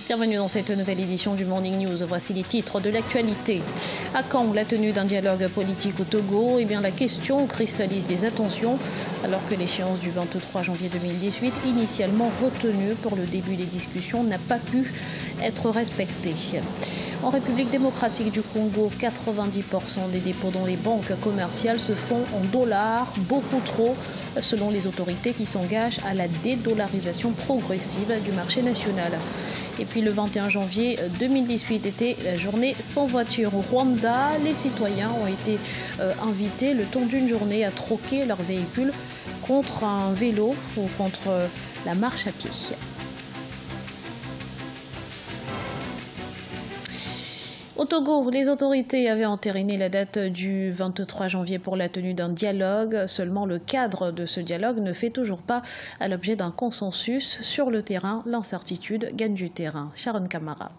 Bienvenue dans cette nouvelle édition du Morning News. Voici les titres de l'actualité. À quand la tenue d'un dialogue politique au Togo? Eh bien, la question cristallise les attentions alors que l'échéance du 23 janvier 2018, initialement retenue pour le début des discussions, n'a pas pu être respectée. En République démocratique du Congo, 90% des dépôts dans les banques commerciales se font en dollars, beaucoup trop, selon les autorités qui s'engagent à la dédollarisation progressive du marché national. Et puis le 21 janvier 2018 était la journée sans voiture au Rwanda. Les citoyens ont été invités le temps d'une journée à troquer leur véhicule contre un vélo ou contre la marche à pied. Au Togo, les autorités avaient entériné la date du 23 janvier pour la tenue d'un dialogue. Seulement, le cadre de ce dialogue ne fait toujours pas à l'objet d'un consensus. Sur le terrain, l'incertitude gagne du terrain. Sharon Kamara.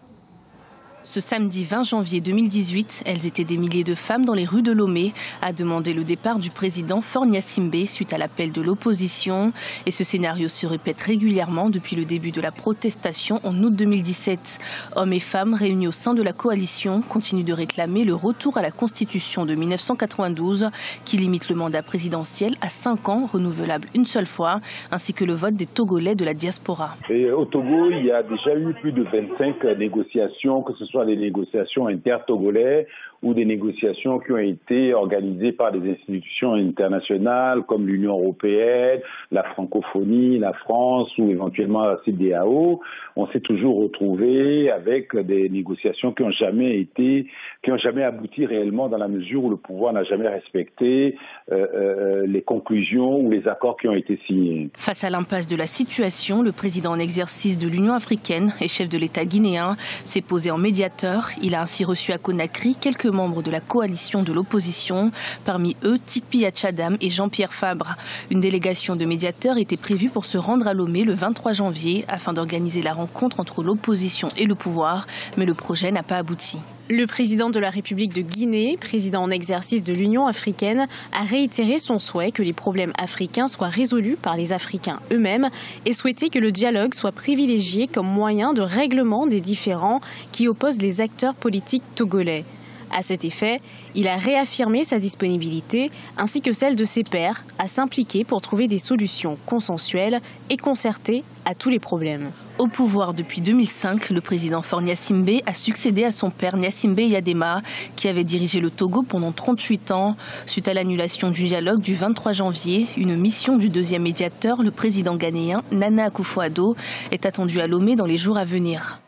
Ce samedi 20 janvier 2018, elles étaient des milliers de femmes dans les rues de Lomé à demander le départ du président Faure Gnassingbé suite à l'appel de l'opposition. Et ce scénario se répète régulièrement depuis le début de la protestation en août 2017. Hommes et femmes réunis au sein de la coalition continuent de réclamer le retour à la Constitution de 1992 qui limite le mandat présidentiel à 5 ans, renouvelable une seule fois, ainsi que le vote des Togolais de la diaspora. Et au Togo, il y a déjà eu plus de 25 négociations, que ce soit des négociations inter-togolais ou des négociations qui ont été organisées par des institutions internationales comme l'Union européenne, la francophonie, la France ou éventuellement la CEDEAO. On s'est toujours retrouvé avec des négociations qui n'ont jamais abouti réellement dans la mesure où le pouvoir n'a jamais respecté les conclusions ou les accords qui ont été signés. Face à l'impasse de la situation, le président en exercice de l'Union africaine et chef de l'État guinéen s'est posé en médiateur. Il a ainsi reçu à Conakry quelques membres de la coalition de l'opposition, parmi eux Tikpi Achadam et Jean-Pierre Fabre. Une délégation de médiateurs était prévue pour se rendre à Lomé le 23 janvier afin d'organiser la rencontre entre l'opposition et le pouvoir, mais le projet n'a pas abouti. Le président de la République de Guinée, président en exercice de l'Union africaine, a réitéré son souhait que les problèmes africains soient résolus par les Africains eux-mêmes et souhaité que le dialogue soit privilégié comme moyen de règlement des différends qui opposent les acteurs politiques togolais. À cet effet, il a réaffirmé sa disponibilité, ainsi que celle de ses pairs, à s'impliquer pour trouver des solutions consensuelles et concertées à tous les problèmes. Au pouvoir depuis 2005, le président Faure Gnassingbé a succédé à son père Gnassingbé Yadema, qui avait dirigé le Togo pendant 38 ans. Suite à l'annulation du dialogue du 23 janvier, une mission du deuxième médiateur, le président ghanéen Nana Akufo-Addo, est attendue à Lomé dans les jours à venir.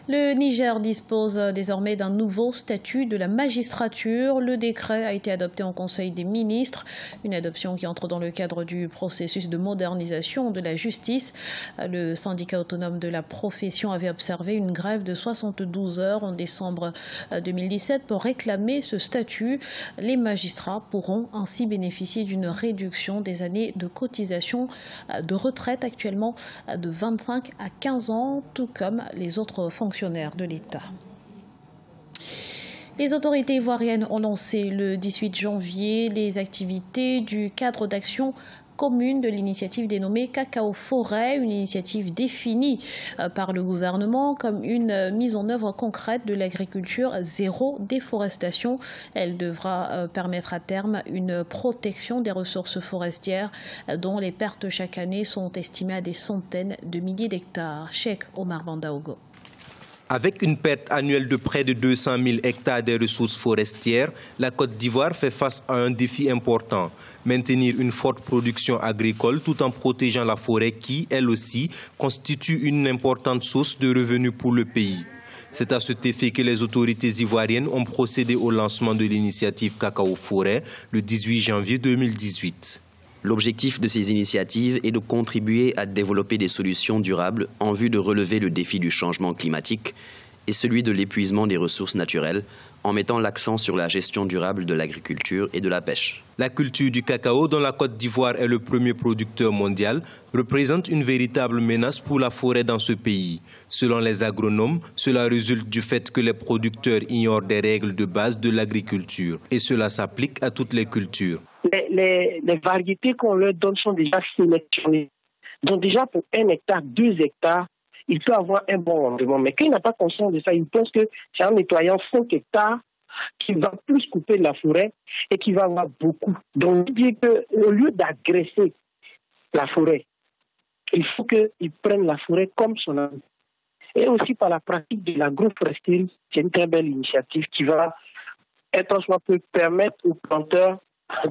Le Niger dispose désormais d'un nouveau statut de la magistrature. Le décret a été adopté en Conseil des ministres, une adoption qui entre dans le cadre du processus de modernisation de la justice. Le syndicat autonome de la profession avait observé une grève de 72 heures en décembre 2017 pour réclamer ce statut. Les magistrats pourront ainsi bénéficier d'une réduction des années de cotisation de retraite, actuellement de 25 à 15 ans, tout comme les autres fonctionnaires de l'État. Les autorités ivoiriennes ont lancé le 18 janvier les activités du cadre d'action commune de l'initiative dénommée Cacao Forêt, une initiative définie par le gouvernement comme une mise en œuvre concrète de l'agriculture zéro déforestation. Elle devra permettre à terme une protection des ressources forestières dont les pertes chaque année sont estimées à des centaines de milliers d'hectares. Cheikh Omar Bandaogo. Avec une perte annuelle de près de 200 000 hectares de ressources forestières, la Côte d'Ivoire fait face à un défi important. Maintenir une forte production agricole tout en protégeant la forêt qui, elle aussi, constitue une importante source de revenus pour le pays. C'est à cet effet que les autorités ivoiriennes ont procédé au lancement de l'initiative Cacao Forêt le 18 janvier 2018. L'objectif de ces initiatives est de contribuer à développer des solutions durables en vue de relever le défi du changement climatique et celui de l'épuisement des ressources naturelles en mettant l'accent sur la gestion durable de l'agriculture et de la pêche. La culture du cacao, dont la Côte d'Ivoire est le premier producteur mondial, représente une véritable menace pour la forêt dans ce pays. Selon les agronomes, cela résulte du fait que les producteurs ignorent des règles de base de l'agriculture. Et cela s'applique à toutes les cultures. Les variétés qu'on leur donne sont déjà sélectionnées. Donc déjà pour 1 hectare, 2 hectares, il peut avoir un bon rendement. Mais quand il n'a pas conscience de ça, il pense que c'est en nettoyant 5 hectares qu'il va plus couper de la forêt et qu'il va avoir beaucoup. Donc, il dit qu'au lieu d'agresser la forêt, il faut qu'il prenne la forêt comme son ami. Et aussi par la pratique de l'agroforesterie, c'est une très belle initiative qui va être soit peut permettre aux planteurs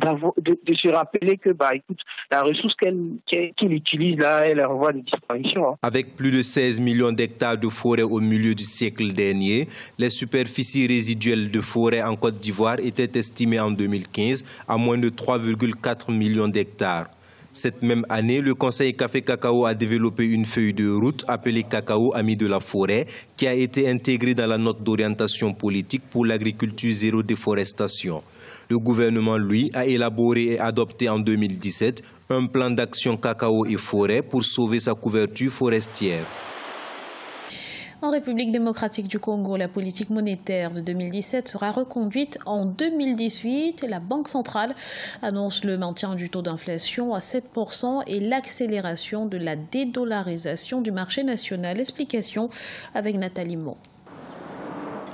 de se rappeler que écoute, la ressource qu'il utilise là, elle est en voie de disparition. Avec plus de 16 millions d'hectares de forêt au milieu du siècle dernier, les superficies résiduelles de forêt en Côte d'Ivoire étaient estimées en 2015 à moins de 3,4 millions d'hectares. Cette même année, le Conseil Café-Cacao a développé une feuille de route appelée Cacao Ami de la forêt qui a été intégrée dans la note d'orientation politique pour l'agriculture zéro déforestation. Le gouvernement, lui, a élaboré et adopté en 2017 un plan d'action cacao et forêt pour sauver sa couverture forestière. En République démocratique du Congo, la politique monétaire de 2017 sera reconduite en 2018. La Banque centrale annonce le maintien du taux d'inflation à 7% et l'accélération de la dédollarisation du marché national. Explication avec Nathalie Mo.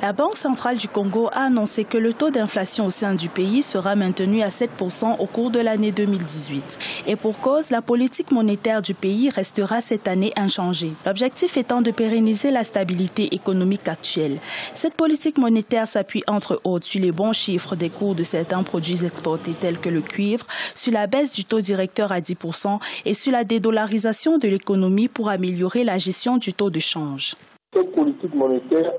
La Banque centrale du Congo a annoncé que le taux d'inflation au sein du pays sera maintenu à 7% au cours de l'année 2018. Et pour cause, la politique monétaire du pays restera cette année inchangée. L'objectif étant de pérenniser la stabilité économique actuelle. Cette politique monétaire s'appuie entre autres sur les bons chiffres des cours de certains produits exportés tels que le cuivre, sur la baisse du taux directeur à 10% et sur la dédollarisation de l'économie pour améliorer la gestion du taux de change. Cette politique monétaire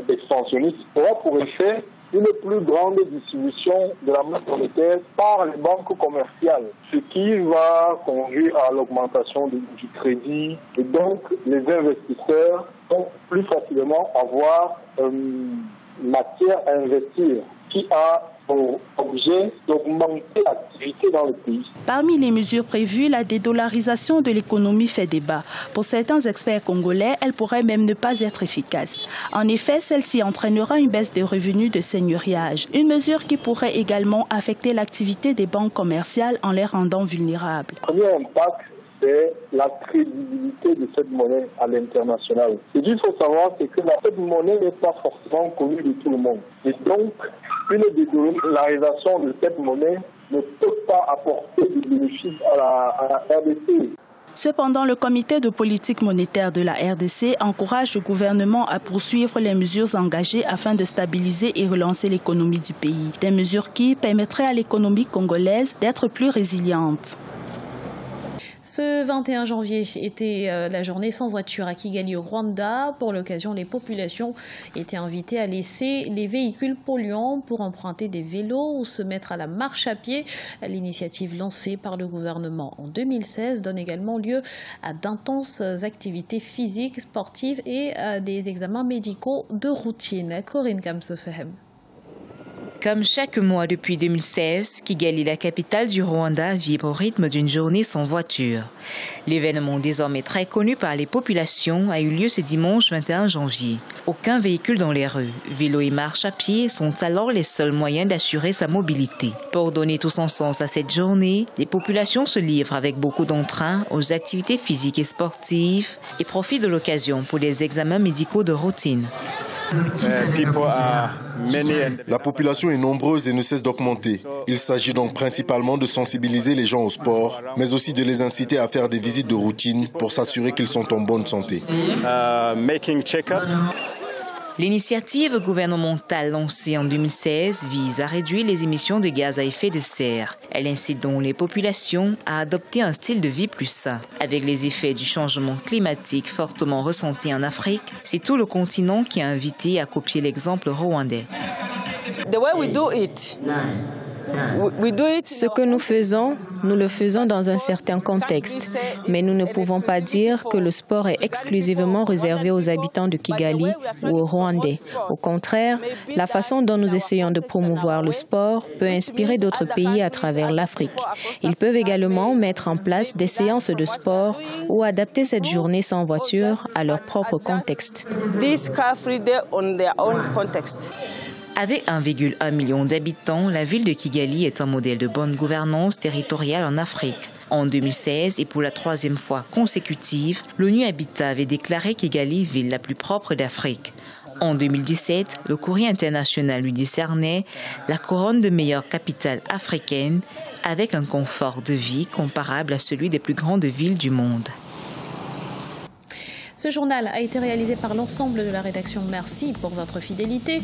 expansionniste aura pour effet une plus grande distribution de la masse monétaire par les banques commerciales, ce qui va conduire à l'augmentation du crédit et donc les investisseurs vont plus facilement avoir matière à investir qui a pour objet d'augmenter l'activité dans le pays. Parmi les mesures prévues, la dédollarisation de l'économie fait débat. Pour certains experts congolais, elle pourrait même ne pas être efficace. En effet, celle-ci entraînera une baisse des revenus de seigneuriage, une mesure qui pourrait également affecter l'activité des banques commerciales en les rendant vulnérables. Le premier impact, c'est la crédibilité de cette monnaie à l'international. Ce qu'il faut savoir, c'est que cette monnaie n'est pas forcément connue de tout le monde. Et donc, une dédollarisation de cette monnaie ne peut pas apporter de bénéfices à la RDC. Cependant, le comité de politique monétaire de la RDC encourage le gouvernement à poursuivre les mesures engagées afin de stabiliser et relancer l'économie du pays. Des mesures qui permettraient à l'économie congolaise d'être plus résiliente. Ce 21 janvier était la journée sans voiture à Kigali au Rwanda. Pour l'occasion, les populations étaient invitées à laisser les véhicules polluants pour emprunter des vélos ou se mettre à la marche à pied. L'initiative lancée par le gouvernement en 2016 donne également lieu à d'intenses activités physiques, sportives et à des examens médicaux de routine. Corinne Kamsofehem. Comme chaque mois depuis 2016, Kigali, la capitale du Rwanda, vibre au rythme d'une journée sans voiture. L'événement, désormais très connu par les populations, a eu lieu ce dimanche 21 janvier. Aucun véhicule dans les rues, vélos et marche à pied sont alors les seuls moyens d'assurer sa mobilité. Pour donner tout son sens à cette journée, les populations se livrent avec beaucoup d'entrain aux activités physiques et sportives et profitent de l'occasion pour des examens médicaux de routine. La population est nombreuse et ne cesse d'augmenter. Il s'agit donc principalement de sensibiliser les gens au sport, mais aussi de les inciter à faire des visites de routine pour s'assurer qu'ils sont en bonne santé. L'initiative gouvernementale lancée en 2016 vise à réduire les émissions de gaz à effet de serre. Elle incite donc les populations à adopter un style de vie plus sain. Avec les effets du changement climatique fortement ressentis en Afrique, c'est tout le continent qui est invité à copier l'exemple rwandais. Ce que nous le faisons dans un certain contexte, mais nous ne pouvons pas dire que le sport est exclusivement réservé aux habitants de Kigali ou aux Rwandais. Au contraire, la façon dont nous essayons de promouvoir le sport peut inspirer d'autres pays à travers l'Afrique. Ils peuvent également mettre en place des séances de sport ou adapter cette journée sans voiture à leur propre contexte. Avec 1,1 million d'habitants, la ville de Kigali est un modèle de bonne gouvernance territoriale en Afrique. En 2016, et pour la 3e fois consécutive, l'ONU Habitat avait déclaré Kigali ville la plus propre d'Afrique. En 2017, le courrier international lui décernait la couronne de meilleure capitale africaine avec un confort de vie comparable à celui des plus grandes villes du monde. Ce journal a été réalisé par l'ensemble de la rédaction. Merci pour votre fidélité.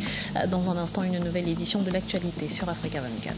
Dans un instant, une nouvelle édition de l'actualité sur Africa 24.